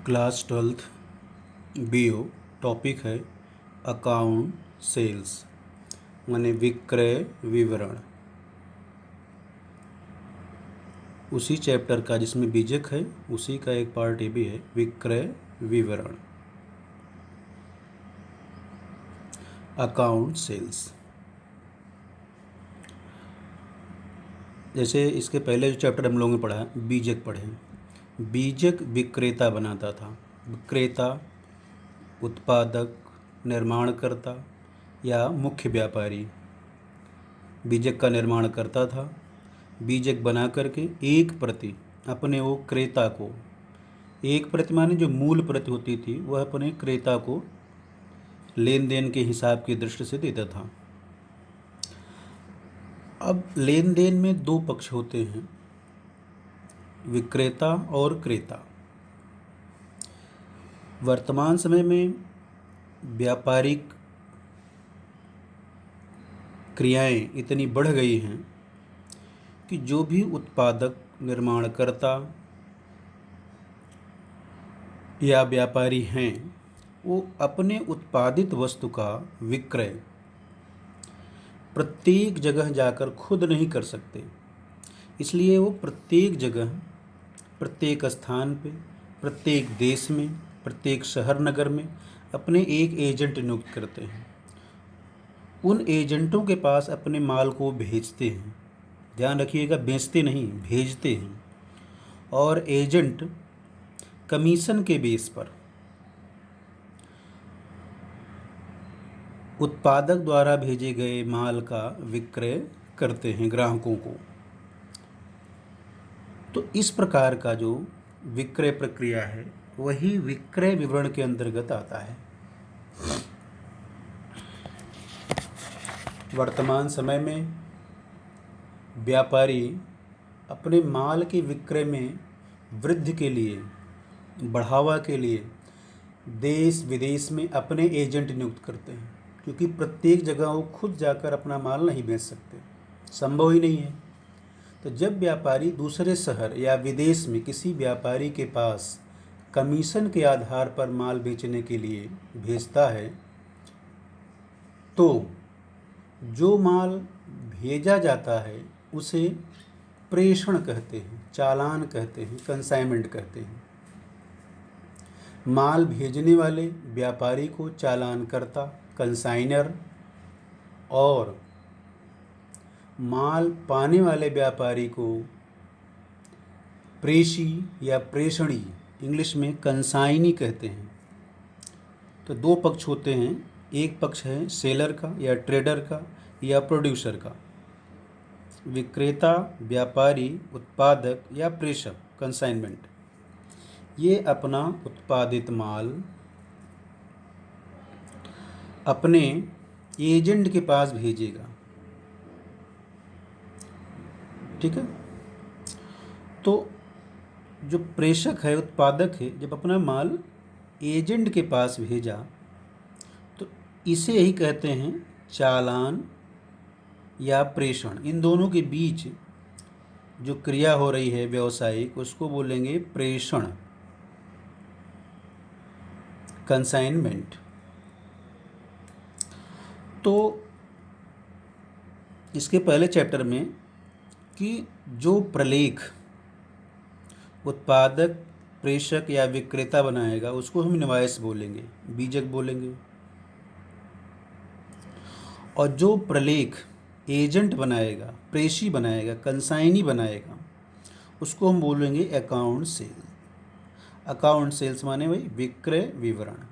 Class 12th BO। Topic है account sales माने विक्रय विवरण। उसी चैप्टर का जिसमें बीजक है उसी का एक पार्ट ये भी है विक्रय विवरण। अकाउंट सेल्स जैसे इसके पहले जो चैप्टर हम लोगों ने पढ़ा बीजक पढ़े। बीजक विक्रेता बनाता था। विक्रेता उत्पादक निर्माणकर्ता या मुख्य व्यापारी बीजक का निर्माण करता था। बीजक बना करके एक प्रति अपने वो क्रेता को, एक प्रति माने जो मूल प्रति होती थी वह अपने क्रेता को लेन देन के हिसाब की दृष्टि से देता था। अब लेन देन में दो पक्ष होते हैं, विक्रेता और क्रेता। वर्तमान समय में व्यापारिक क्रियाएं इतनी बढ़ गई हैं कि जो भी उत्पादक निर्माणकर्ता या व्यापारी हैं वो अपने उत्पादित वस्तु का विक्रय प्रत्येक जगह जाकर खुद नहीं कर सकते। इसलिए वो प्रत्येक जगह, प्रत्येक स्थान पे, प्रत्येक देश में, प्रत्येक शहर नगर में अपने एक एजेंट नियुक्त करते हैं। उन एजेंटों के पास अपने माल को भेजते हैं। ध्यान रखिएगा, बेचते नहीं, भेजते हैं। और एजेंट कमीशन के बेस पर उत्पादक द्वारा भेजे गए माल का विक्रय करते हैं ग्राहकों को। तो इस प्रकार का जो विक्रय प्रक्रिया है वही विक्रय विवरण के अंतर्गत आता है। वर्तमान समय में व्यापारी अपने माल के विक्रय में वृद्धि के लिए, बढ़ावा के लिए देश विदेश में अपने एजेंट नियुक्त करते हैं, क्योंकि प्रत्येक जगह वो खुद जाकर अपना माल नहीं बेच सकते, संभव ही नहीं है। तो जब व्यापारी दूसरे शहर या विदेश में किसी व्यापारी के पास कमीशन के आधार पर माल बेचने के लिए भेजता है तो जो माल भेजा जाता है उसे प्रेषण कहते हैं, चालान कहते हैं, कंसाइनमेंट कहते हैं। माल भेजने वाले व्यापारी को चालानकर्ता, कंसाइनर, और माल पाने वाले व्यापारी को प्रेषी या प्रेषणी, इंग्लिश में कंसाइनी कहते हैं। तो दो पक्ष होते हैं, एक पक्ष है सेलर का या ट्रेडर का या प्रोड्यूसर का। विक्रेता, व्यापारी, उत्पादक या प्रेषक, कंसाइनमेंट, ये अपना उत्पादित माल अपने एजेंट के पास भेजेगा। ठीक है। तो जो प्रेषक है, उत्पादक है, जब अपना माल एजेंट के पास भेजा तो इसे यही कहते हैं चालान या प्रेषण। इन दोनों के बीच जो क्रिया हो रही है व्यावसायिक, उसको बोलेंगे प्रेषण, कंसाइनमेंट। तो इसके पहले चैप्टर में कि जो प्रलेख उत्पादक, प्रेषक या विक्रेता बनाएगा उसको हम इनवॉइस बोलेंगे, बीजक बोलेंगे। और जो प्रलेख एजेंट बनाएगा, प्रेषी बनाएगा, कंसाइनी बनाएगा, उसको हम बोलेंगे अकाउंट सेल। अकाउंट सेल्स माने वही विक्रय विवरण।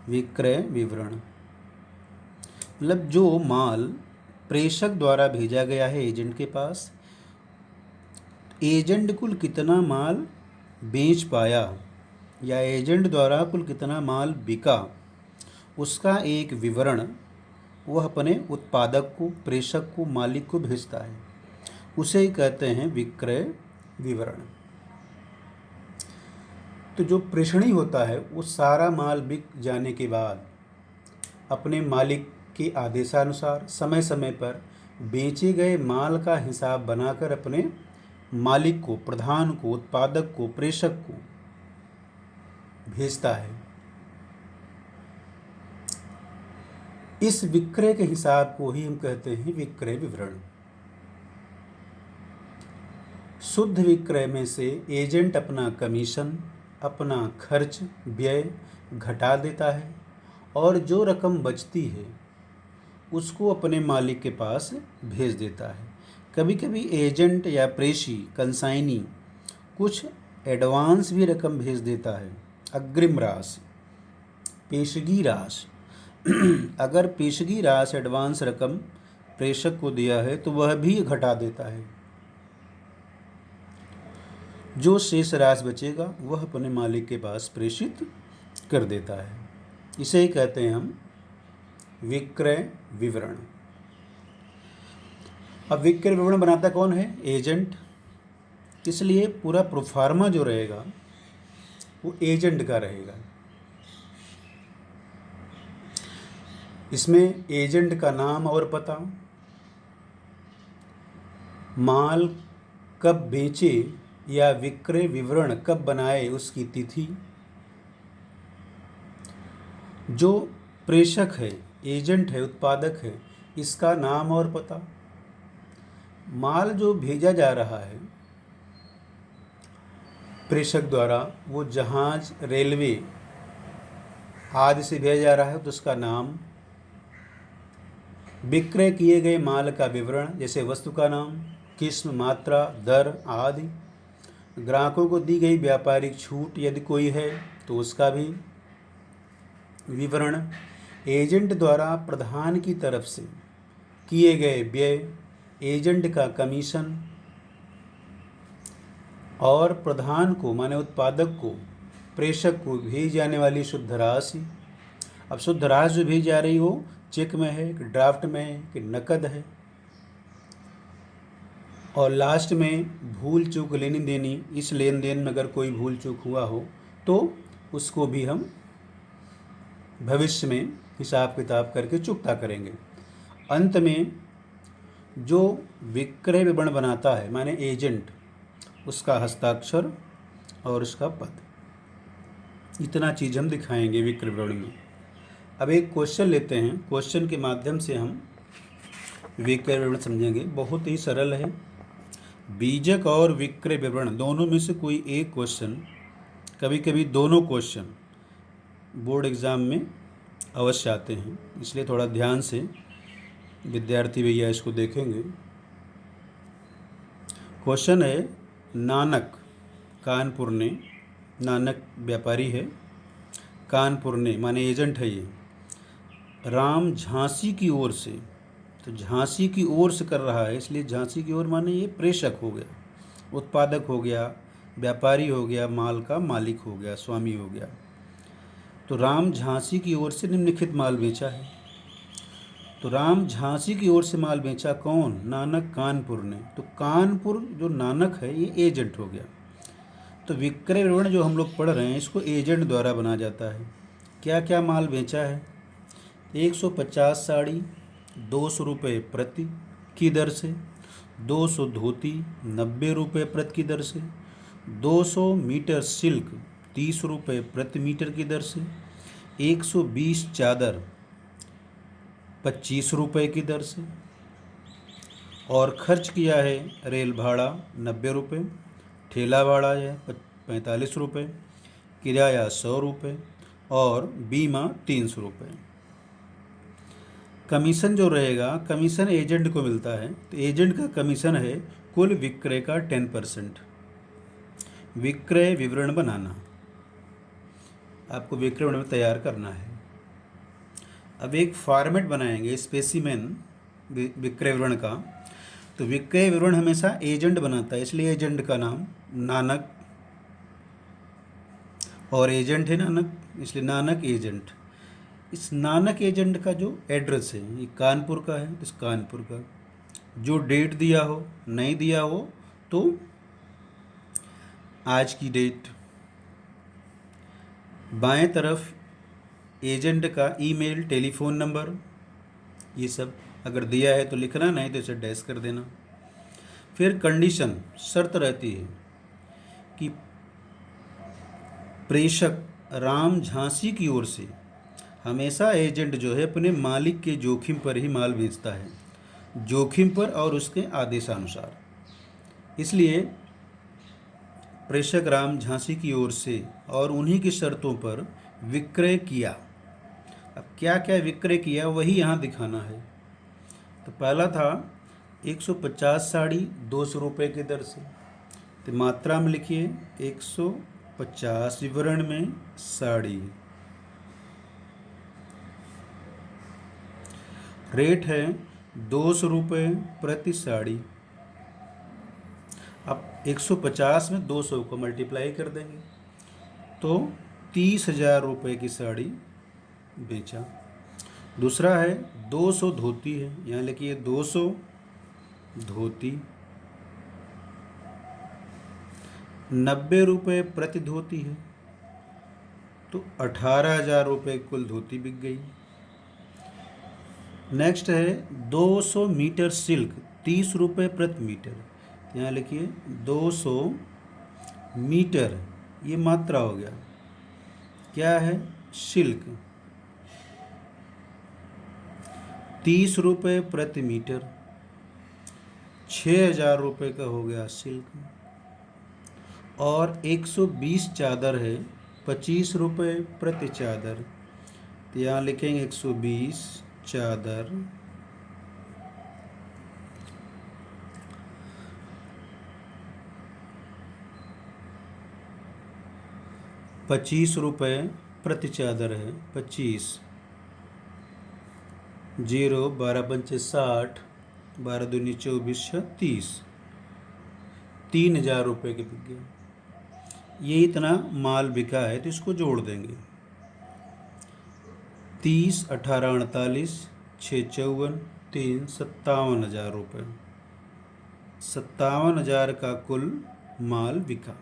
विक्रय विवरण मतलब जो माल प्रेषक द्वारा भेजा गया है एजेंट के पास, एजेंट कुल कितना माल बेच पाया या एजेंट द्वारा कुल कितना माल बिका, उसका एक विवरण वह अपने उत्पादक को, प्रेषक को, मालिक को भेजता है। उसे ही कहते हैं विक्रय विवरण। तो जो प्रेषणी होता है वो सारा माल बिक जाने के बाद अपने मालिक के आदेशानुसार समय समय पर बेचे गए माल का हिसाब बनाकर अपने मालिक को, प्रधान को, उत्पादक को, प्रेषक को भेजता है। इस विक्रय के हिसाब को ही हम कहते हैं विक्रय विवरण। शुद्ध विक्रय में से एजेंट अपना कमीशन, अपना खर्च व्यय घटा देता है और जो रकम बचती है उसको अपने मालिक के पास भेज देता है। कभी कभी एजेंट या प्रेषी कंसाइनी कुछ एडवांस भी रकम भेज देता है, अग्रिम राशि, पेशगी राशि। अगर पेशगी राशि एडवांस रकम प्रेषक को दिया है तो वह भी घटा देता है। जो शेष राशि बचेगा वह अपने मालिक के पास प्रेषित कर देता है। इसे ही कहते हैं हम विक्रय विवरण। अब विक्रय विवरण बनाता कौन है? एजेंट। इसलिए पूरा प्रोफार्मा जो रहेगा वो एजेंट का रहेगा। इसमें एजेंट का नाम और पता, माल कब बेचे या विक्रय विवरण कब बनाए उसकी तिथि, जो प्रेषक है, एजेंट है, उत्पादक है, इसका नाम और पता, माल जो भेजा जा रहा है प्रेषक द्वारा, वो जहाज, रेलवे आदि से भेजा जा रहा है तो उसका नाम, विक्रय किए गए माल का विवरण जैसे वस्तु का नाम, किस्म, मात्रा, दर आदि, ग्राहकों को दी गई व्यापारिक छूट यदि कोई है तो उसका भी विवरण, एजेंट द्वारा प्रधान की तरफ से किए गए व्यय, एजेंट का कमीशन और प्रधान को माने उत्पादक को, प्रेषक को भेजी जाने वाली शुद्ध राशि। अब शुद्ध राशि जो भेजी जा रही हो चेक में है कि ड्राफ्ट में है कि नकद है, और लास्ट में भूल चूक लेनी देनी, इस लेन देन में अगर कोई भूल चूक हुआ हो तो उसको भी हम भविष्य में हिसाब किताब करके चुकता करेंगे। अंत में जो विक्रय विवरण बनाता है माने एजेंट, उसका हस्ताक्षर और उसका पद, इतना चीज़ हम दिखाएंगे विक्रय विवरण में। अब एक क्वेश्चन लेते हैं, क्वेश्चन के माध्यम से हम विक्रय विवरण समझेंगे। बहुत ही सरल है। बीजक और विक्रय विवरण दोनों में से कोई एक क्वेश्चन, कभी कभी दोनों क्वेश्चन बोर्ड एग्ज़ाम में अवश्य आते हैं, इसलिए थोड़ा ध्यान से विद्यार्थी भैया इसको देखेंगे। क्वेश्चन है, नानक कानपुर ने, नानक व्यापारी है, कानपुर ने माने एजेंट है ये, राम झांसी की ओर से, तो झांसी की ओर से कर रहा है इसलिए झांसी की ओर माने ये प्रेषक हो गया, उत्पादक हो गया, व्यापारी हो गया, माल का मालिक हो गया, स्वामी हो गया। तो राम झांसी की ओर से निम्नलिखित माल बेचा है। तो राम झांसी की ओर से माल बेचा कौन? नानक कानपुर ने। तो कानपुर जो नानक है ये एजेंट हो गया। तो विक्रय विवरण जो हम लोग पढ़ रहे हैं इसको एजेंट द्वारा बनाया जाता है। क्या क्या माल बेचा है? 150 साड़ी 200 रुपये प्रति की दर से, 200 धोती 90 रुपये प्रति की दर से, 200 मीटर सिल्क 30 रुपये प्रति मीटर की दर से, 120 चादर 25 रुपये की दर से, और खर्च किया है रेल भाड़ा 90 रुपये, ठेला भाड़ा है 45 रुपये, किराया 100 रुपये और बीमा 300 रुपये। कमीशन जो रहेगा, कमीशन एजेंट को मिलता है, तो एजेंट का कमीशन है कुल विक्रय का 10%। विक्रय विवरण बनाना, आपको विक्रय विवरण तैयार करना है। अब एक फॉर्मेट बनाएंगे स्पेसिमेन विक्रय विवरण का। तो विक्रय विवरण हमेशा एजेंट बनाता है, इसलिए एजेंट का नाम नानक, और एजेंट है नानक इसलिए नानक एजेंट। इस नानक एजेंट का जो एड्रेस है ये कानपुर का है, इस कानपुर का जो डेट दिया हो, नहीं दिया हो तो आज की डेट। बाएं तरफ एजेंट का ईमेल, टेलीफोन नंबर, ये सब अगर दिया है तो लिखना, नहीं तो इसे डैश कर देना। फिर कंडीशन, शर्त रहती है कि प्रेषक राम झांसी की ओर से हमेशा एजेंट जो है अपने मालिक के जोखिम पर ही माल बेचता है, जोखिम पर और उसके आदेशानुसार। इसलिए प्रेषक राम झांसी की ओर से और उन्हीं की शर्तों पर विक्रय किया। अब क्या क्या विक्रय किया वही यहाँ दिखाना है। तो पहला था 150 साड़ी 200 रुपये की दर से। तो मात्रा में लिखिए 150, विवरण में साड़ी। रेट है 200 रुपये प्रति साड़ी। अब 150 में 200 को मल्टीप्लाई कर देंगे तो 30,000 रुपये की साड़ी बेचा। दूसरा है 200 धोती है, यहाँ लिखिए 200 धोती, 90 रुपये प्रति धोती है तो 18,000 रुपये कुल धोती बिक गई। नेक्स्ट है 200 मीटर सिल्क, 30 रुपये प्रति मीटर, यहाँ लिखिए 200 मीटर, ये मात्रा हो गया। क्या है? सिल्क, 30 रुपये प्रति मीटर, 6,000 रुपये का हो गया सिल्क। और 120 चादर है, 25 रुपये प्रति चादर, तो यहाँ लिखेंगे 120 चादर। ₹25 प्रति चादर है, 25, 0, 12 पंचे 60, 12 दूनी 24, 30, 3,000 रुपये के बिक गया। ये इतना माल बिका है तो इसको जोड़ देंगे। 30, 18, 48, 6, 54, 3, 57,000 रुपये, 57,000 का कुल माल बिका।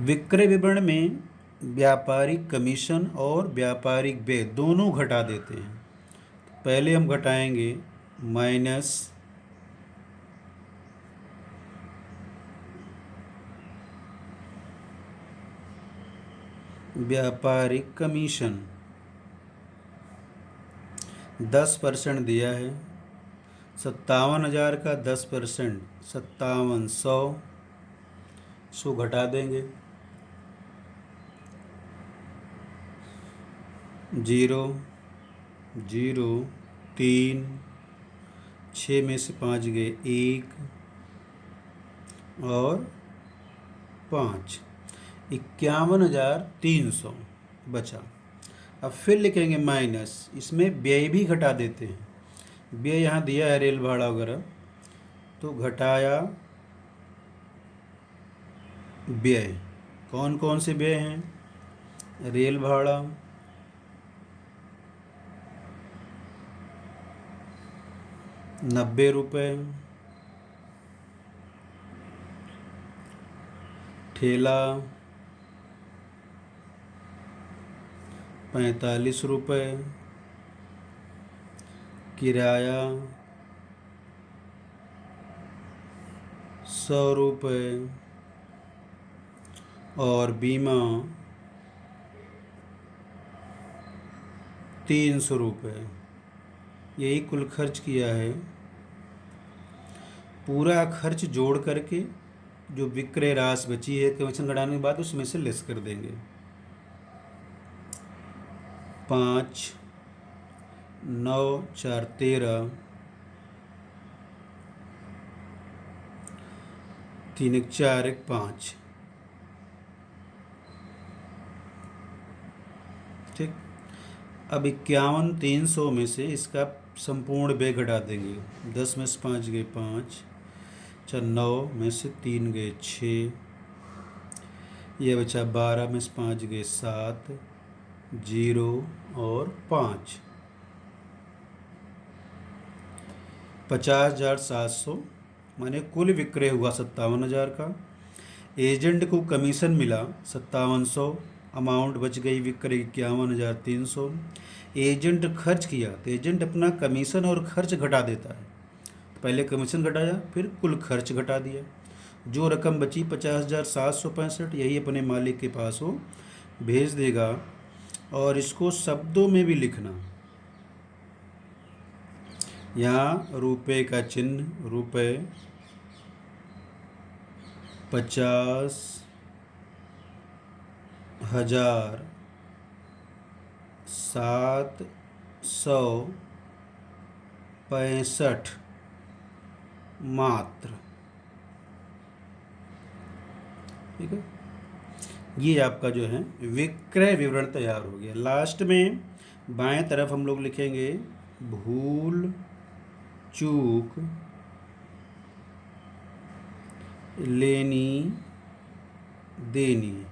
विक्रय विवरण में व्यापारिक कमीशन और व्यापारिक व्यय दोनों घटा देते हैं। पहले हम घटाएंगे माइनस व्यापारिक कमीशन, 10% दिया है। 57,000 का 10%, 5700, सो घटा देंगे। 0, 0, 3, 6 में से 5 गए 1 और 5, 51,300 बचा। अब फिर लिखेंगे माइनस, इसमें व्यय भी घटा देते हैं। व्यय यहाँ दिया है रेल भाड़ा वगैरह, तो घटाया व्यय। कौन कौन से व्यय हैं? रेल भाड़ा, ₹90, ठेला 45, किराया 100 और बीमा 300। यही कुल खर्च किया है। पूरा खर्च जोड़ करके जो विक्रय राशि बची है कमीशन घटाने के बाद उसमें से लेस कर देंगे। 5, 9, 4, 13, 3, 1, 4, 1, 5। ठीक। अब 51,300 में से इसका संपूर्ण व्यय घटा देंगे। 10 में से 5 गए 5, 9 में से 3 गए 6, ये बचा 12 में से 5 गए 7, 0 और 5, 50,700, माने कुल विक्रय हुआ 57,000 का। एजेंट को कमीशन मिला 5700, अमाउंट बच गई विक्रय 51,300। एजेंट खर्च किया तो एजेंट अपना कमीशन और खर्च घटा देता है। पहले कमीशन घटाया फिर कुल खर्च घटा दिया, जो रकम बची 50,765 यही अपने मालिक के पास हो भेज देगा। और इसको शब्दों में भी लिखना। यहाँ रुपए का चिन्ह, रुपए 50,765 मात्र। ठीक है, ये आपका जो है विक्रय विवरण तैयार हो गया। लास्ट में बाएं तरफ हम लोग लिखेंगे भूल चूक लेनी देनी।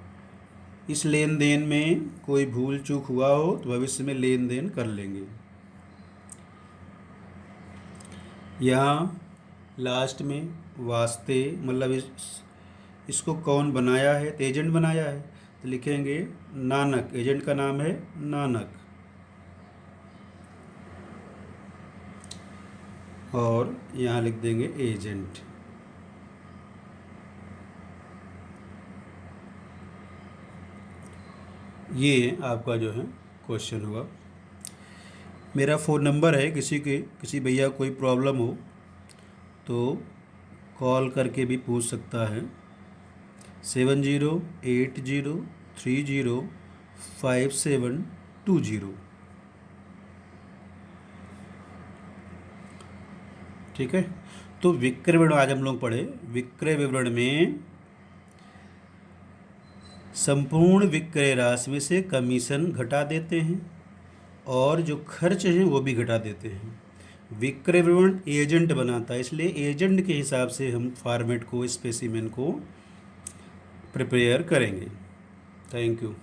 इस लेन देन में कोई भूल चूक हुआ हो तो भविष्य में लेन देन कर लेंगे। यहाँ लास्ट में वास्ते मतलब इसको कौन बनाया है, तो एजेंट बनाया है, तो लिखेंगे नानक। एजेंट का नाम है नानक। और यहाँ लिख देंगे एजेंट। ये आपका जो है क्वेश्चन हुआ। मेरा फ़ोन नंबर है, किसी भैया कोई प्रॉब्लम हो तो कॉल करके भी पूछ सकता है। 7080305720। ठीक है, तो विक्रय विवरण आज हम लोग पढ़े। विक्रय विवरण में संपूर्ण विक्रय राशि में से कमीशन घटा देते हैं और जो खर्च हैं वो भी घटा देते हैं। विक्रय विवरण एजेंट बनाता है, इसलिए एजेंट के हिसाब से हम फॉर्मेट को, स्पेसिमेन को प्रिपेयर करेंगे। Thank you.